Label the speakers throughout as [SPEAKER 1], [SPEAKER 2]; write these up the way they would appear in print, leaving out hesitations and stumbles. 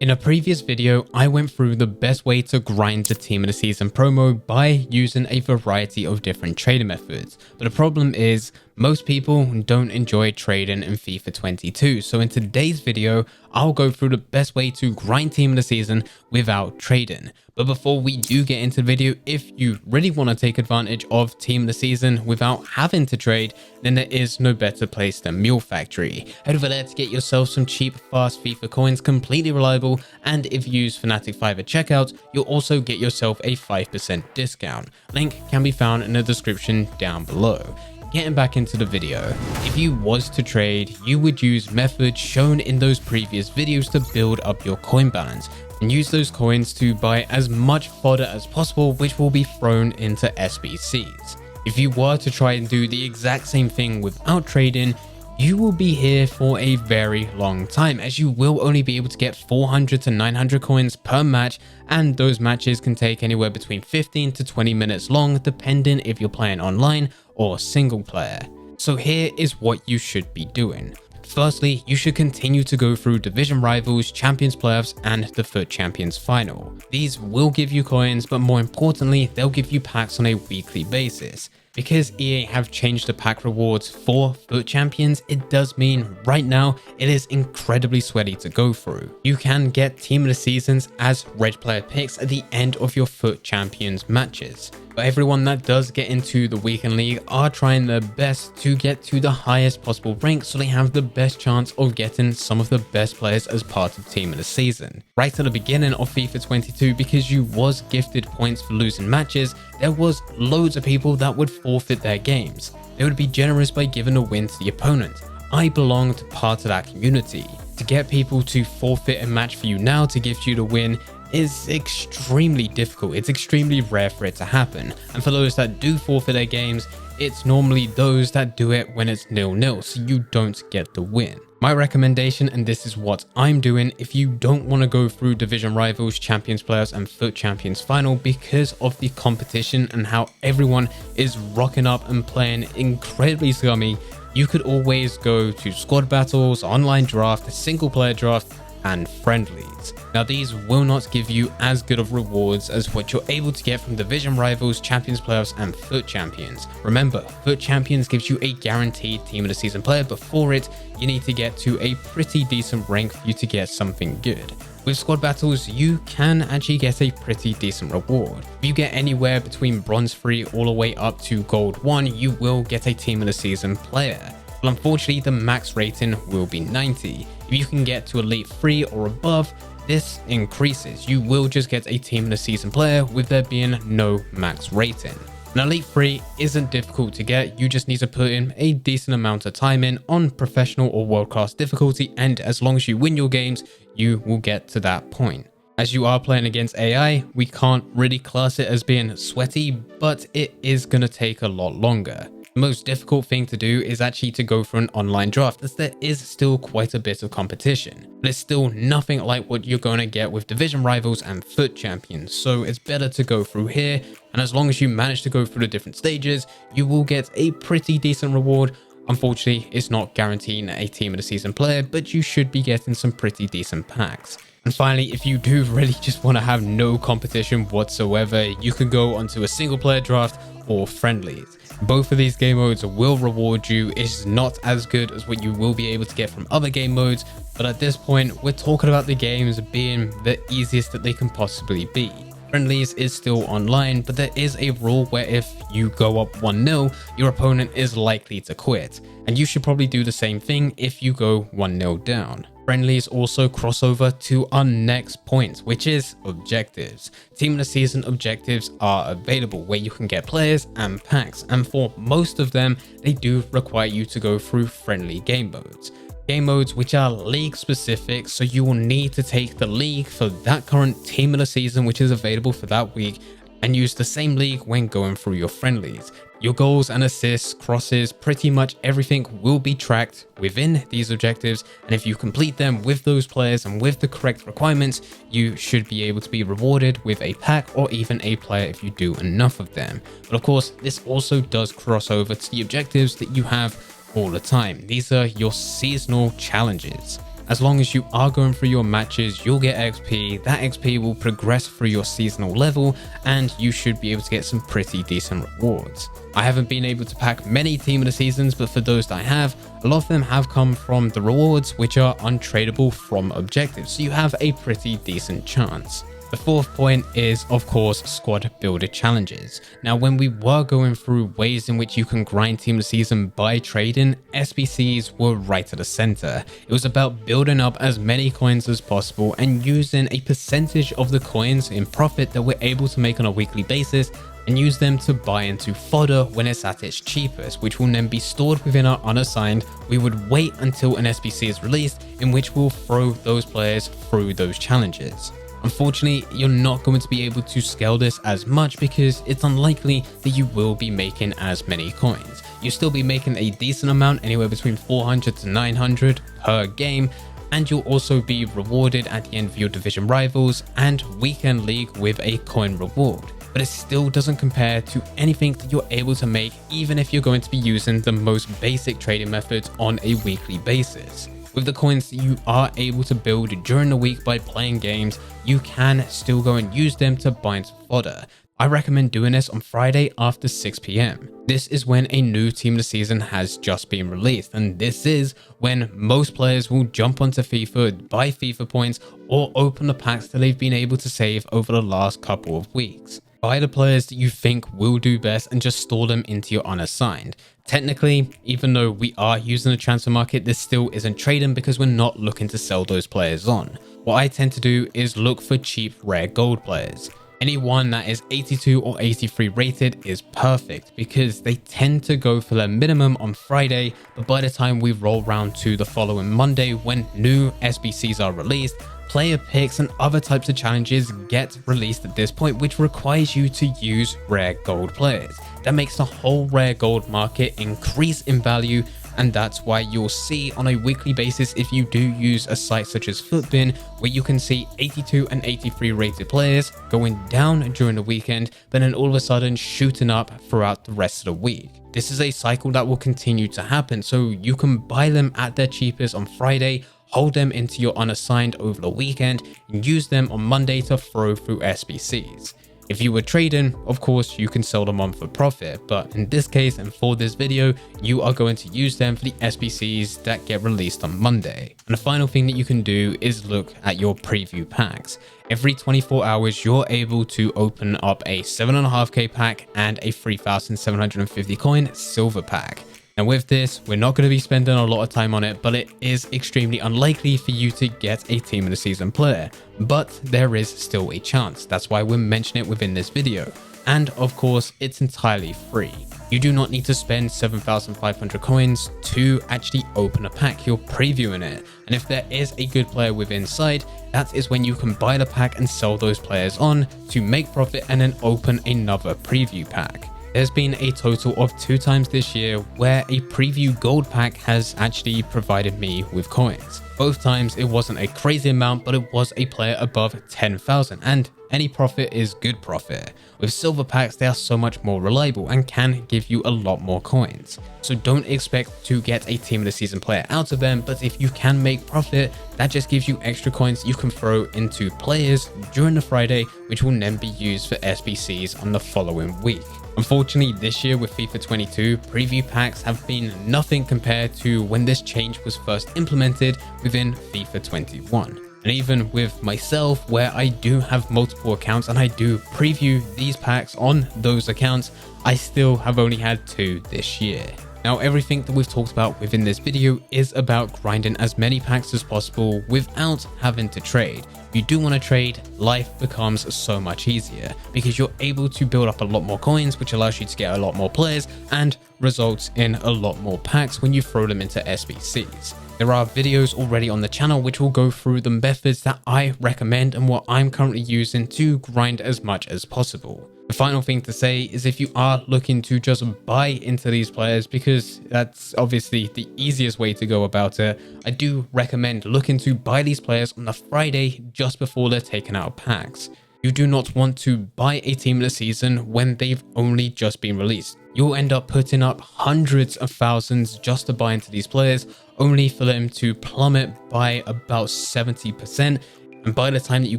[SPEAKER 1] In a previous video, I went through the best way to grind the Team of the Season promo by using a variety of different trading methods. But the problem is, most people don't enjoy trading in FIFA 22. So in today's video, I'll go through the best way to grind Team of the Season without trading. But before we do get into the video, if you really want to take advantage of Team of the Season without having to trade, then there is no better place than Mule Factory. Head over there to get yourself some cheap, fast FIFA coins, completely reliable, and if you use Fnatic5 at checkout, you'll also get yourself a 5% discount. Link can be found in the description down below. Getting back into the video, if you was to trade, you would use methods shown in those previous videos to build up your coin balance and use those coins to buy as much fodder as possible, which will be thrown into SBCs. If you were to try and do the exact same thing without trading, you will be here for a very long time, as you will only be able to get 400 to 900 coins per match, and those matches can take anywhere between 15 to 20 minutes long, depending if you're playing online or single player. So here is what you should be doing. Firstly, you should continue to go through Division Rivals, Champions Playoffs, and the FUT Champions Final. These will give you coins, but more importantly, they'll give you packs on a weekly basis. Because EA have changed the pack rewards for FUT Champions, it does mean right now it is incredibly sweaty to go through. You can get Team of the Seasons as red player picks at the end of your FUT Champions matches. But everyone that does get into the weekend league are trying their best to get to the highest possible rank, so they have the best chance of getting some of the best players as part of Team of the Season. Right at the beginning of FIFA 22, because you was gifted points for losing matches, there was loads of people that would forfeit their games. They would be generous by giving a win to the opponent. I belong to part of that community. To get people to forfeit a match for you now to gift you the win is extremely difficult. It's extremely rare for it to happen, and for those that do forfeit their games, it's normally those that do it when it's 0-0, so you don't get the win. My recommendation, and this is what I'm doing, if you don't want to go through Division Rivals, Champions Playoffs, and FUT Champions Final because of the competition and how everyone is rocking up and playing incredibly scummy, you could always go to squad battles, online draft, single player draft, and friendlies. Now these will not give you as good of rewards as what you're able to get from Division Rivals, Champions Playoffs, and FUT Champions. Remember, FUT Champions gives you a guaranteed Team of the Season player. Before it, you need to get to a pretty decent rank for you to get something good. With squad battles, you can actually get a pretty decent reward. If you get anywhere between bronze 3 all the way up to gold 1, you will get a Team of the Season player. But unfortunately, the max rating will be 90. If you can get to Elite 3 or above, this increases. You will just get a Team of the Season player with there being no max rating. Now, Elite 3 isn't difficult to get, you just need to put in a decent amount of time in on professional or world class difficulty, and as long as you win your games, you will get to that point. As you are playing against AI, we can't really class it as being sweaty, but it is going to take a lot longer. The most difficult thing to do is actually to go for an online draft, as there is still quite a bit of competition, but it's still nothing like what you're going to get with Division Rivals and FUT Champions, so it's better to go through here, and as long as you manage to go through the different stages, you will get a pretty decent reward. Unfortunately, it's not guaranteeing a Team of the Season player, but you should be getting some pretty decent packs. And finally, if you do really just want to have no competition whatsoever, you can go onto a single player draft or friendlies. Both of these game modes will reward you. It's not as good as what you will be able to get from other game modes, but at this point, we're talking about the games being the easiest that they can possibly be. Friendlies is still online, but there is a rule where if you go up 1-0, your opponent is likely to quit, and you should probably do the same thing if you go 1-0 down. Friendlies also cross over to our next point, which is objectives. Team of the Season objectives are available where you can get players and packs, and for most of them, they do require you to go through friendly game modes. Game modes which are league specific, so you will need to take the league for that current Team of the Season which is available for that week and use the same league when going through your friendlies. Your goals and assists, crosses, pretty much everything will be tracked within these objectives, and if you complete them with those players and with the correct requirements, you should be able to be rewarded with a pack or even a player if you do enough of them. But of course, this also does cross over to the objectives that you have all the time. These are your seasonal challenges. As long as you are going through your matches, you'll get XP. That XP will progress through your seasonal level, and you should be able to get some pretty decent rewards. I haven't been able to pack many Team of the Seasons, but for those that I have, a lot of them have come from the rewards, which are untradeable from objectives, so you have a pretty decent chance. The fourth point is, of course, squad builder challenges. Now, when we were going through ways in which you can grind Team of the Season by trading, SBCs were right at the center. It was about building up as many coins as possible and using a percentage of the coins in profit that we're able to make on a weekly basis and use them to buy into fodder when it's at its cheapest, which will then be stored within our unassigned. We would wait until an SBC is released, in which we'll throw those players through those challenges. Unfortunately, you're not going to be able to scale this as much because it's unlikely that you will be making as many coins. You'll still be making a decent amount, anywhere between 400 to 900 per game, and you'll also be rewarded at the end of your division rivals and weekend league with a coin reward. But it still doesn't compare to anything that you're able to make, even if you're going to be using the most basic trading methods on a weekly basis. With the coins that you are able to build during the week by playing games, you can still go and use them to buy into fodder. I recommend doing this on Friday after 6 PM. This is when a new Team of the Season has just been released, and this is when most players will jump onto FIFA, buy FIFA points, or open the packs that they've been able to save over the last couple of weeks. Buy the players that you think will do best and just store them into your unassigned. Technically, even though we are using the transfer market, this still isn't trading because we're not looking to sell those players on. What I tend to do is look for cheap rare gold players. Anyone that is 82 or 83 rated is perfect because they tend to go for their minimum on Friday, but by the time we roll round to the following Monday when new SBCs are released, player picks and other types of challenges get released at this point, which requires you to use rare gold players. That makes the whole rare gold market increase in value, and that's why you'll see on a weekly basis, if you do use a site such as Footbin, where you can see 82 and 83 rated players going down during the weekend, but then all of a sudden shooting up throughout the rest of the week. This is a cycle that will continue to happen, so you can buy them at their cheapest on Friday, hold them into your unassigned over the weekend, and use them on Monday to throw through SBCs. If you were trading, of course, you can sell them on for profit, but in this case and for this video, you are going to use them for the SBCs that get released on Monday. And the final thing that you can do is look at your preview packs. Every 24 hours, you're able to open up a 7.5k pack and a 3,750 coin silver pack. Now with this, we're not going to be spending a lot of time on it, but it is extremely unlikely for you to get a Team of the Season player, but there is still a chance. That's why we're mentioning it within this video. And of course, it's entirely free. You do not need to spend 7,500 coins to actually open a pack. You're previewing it. And if there is a good player within sight, that is when you can buy the pack and sell those players on to make profit and then open another preview pack. There's been a total of 2 times this year where a preview gold pack has actually provided me with coins. Both times it wasn't a crazy amount, but it was a player above 10,000, and any profit is good profit. With silver packs, they are so much more reliable and can give you a lot more coins. So don't expect to get a Team of the Season player out of them, but if you can make profit, that just gives you extra coins you can throw into players during the Friday, which will then be used for SBCs on the following week. Unfortunately, this year with FIFA 22, preview packs have been nothing compared to when this change was first implemented within FIFA 21. And even with myself, where I do have multiple accounts and I do preview these packs on those accounts, I still have only had 2 this year. Now, everything that we've talked about within this video is about grinding as many packs as possible without having to trade. If you do want to trade, life becomes so much easier because you're able to build up a lot more coins, which allows you to get a lot more players and results in a lot more packs when you throw them into SBCs. There are videos already on the channel which will go through the methods that I recommend and what I'm currently using to grind as much as possible. The final thing to say is if you are looking to just buy into these players, because that's obviously the easiest way to go about it, I do recommend looking to buy these players on the Friday just before they're taken out of packs. You do not want to buy a team of the season when they've only just been released. You'll end up putting up hundreds of thousands just to buy into these players, only for them to plummet by about 70%. And by the time that you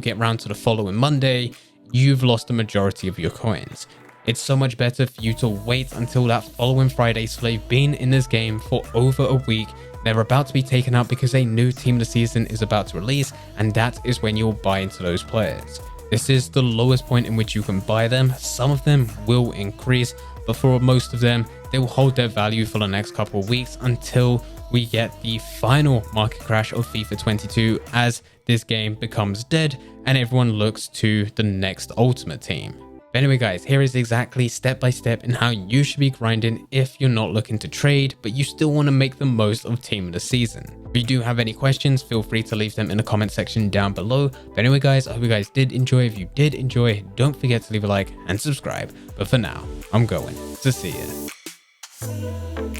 [SPEAKER 1] get around to the following Monday, you've lost the majority of your coins. It's so much better for you to wait until that following Friday, so they've been in this game for over a week. They're about to be taken out because a new team of the season is about to release, and that is when you'll buy into those players. This is the lowest point in which you can buy them. Some of them will increase, but for most of them, they will hold their value for the next couple of weeks until we get the final market crash of FIFA 22 as this game becomes dead and everyone looks to the next Ultimate Team. But anyway guys, here is exactly step by step in how you should be grinding if you're not looking to trade, but you still want to make the most of Team of the Season. If you do have any questions, feel free to leave them in the comment section down below. But anyway guys, I hope you guys did enjoy. If you did enjoy, don't forget to leave a like and subscribe. But for now, I'm going to see you.